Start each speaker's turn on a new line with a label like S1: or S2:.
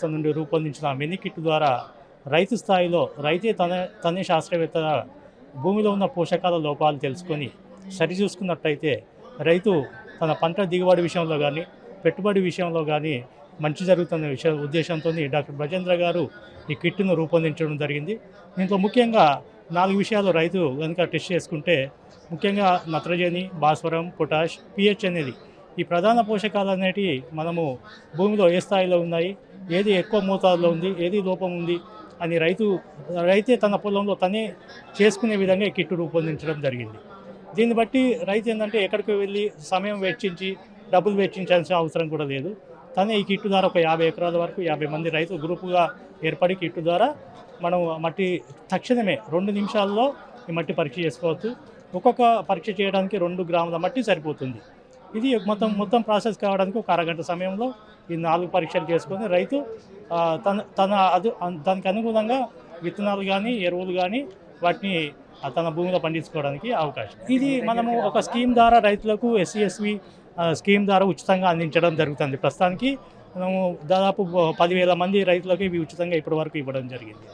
S1: సంస్థ నుండి రూపొందించిన మినీ కిట్ ద్వారా రైతు స్థాయిలో రైతే తనే శాస్త్రవేత్తగా భూమిలో ఉన్న పోషకాల లోపాలు తెలుసుకొని సరిచూసుకున్నట్టయితే రైతు తన పంట దిగుబడి విషయంలో కానీ పెట్టుబడి విషయంలో కానీ మంచి జరుగుతున్న ఉద్దేశంతో డాక్టర్ బ్రజేంద్ర గారు ఈ కిట్ను రూపొందించడం జరిగింది. దీంట్లో ముఖ్యంగా 4 విషయాలు రైతు కనుక టెస్ట్ చేసుకుంటే ముఖ్యంగా నత్రజని, భాస్వరం, పొటాష్, పిహెచ్ అనేది ఈ ప్రధాన పోషకాలు అనేటివి మనము భూమిలో ఏ స్థాయిలో ఉన్నాయి, ఏది ఎక్కువ మోతాదులో ఉంది, ఏది లోపం ఉంది అని రైతే తన పొలంలో తనే చేసుకునే విధంగా ఈ కిట్ రూపొందించడం జరిగింది. దీన్ని బట్టి రైతు ఏంటంటే ఎక్కడికి వెళ్ళి సమయం వెచ్చించి డబ్బులు వెచ్చించాల్సిన అవసరం కూడా లేదు. తనే ఈ కిట్ ద్వారా ఒక 50 ఎకరాల వరకు 50 మంది రైతు గ్రూపుగా ఏర్పడి కిట్ ద్వారా మనం మట్టి తక్షణమే 2 నిమిషాల్లో ఈ మట్టి పరీక్ష చేసుకోవచ్చు. ఒక్కొక్క పరీక్ష చేయడానికి 2 గ్రాముల మట్టి సరిపోతుంది. ఇది మొత్తం ప్రాసెస్ కావడానికి ఒక అరగంట సమయంలో ఈ 4 పరీక్షలు చేసుకొని రైతు దానికి అనుగుణంగా విత్తనాలు కానీ ఎరువులు కానీ వాటిని తన భూమిలో పండించుకోవడానికి అవకాశం. ఇది మనము ఒక స్కీమ్ ద్వారా రైతులకు SC/SV స్కీమ్ ద్వారా ఉచితంగా అందించడం జరుగుతుంది. ప్రస్తుతానికి మనము దాదాపు 10,000 మంది రైతులకు ఇవి ఉచితంగా ఇప్పటి వరకు ఇవ్వడం జరిగింది.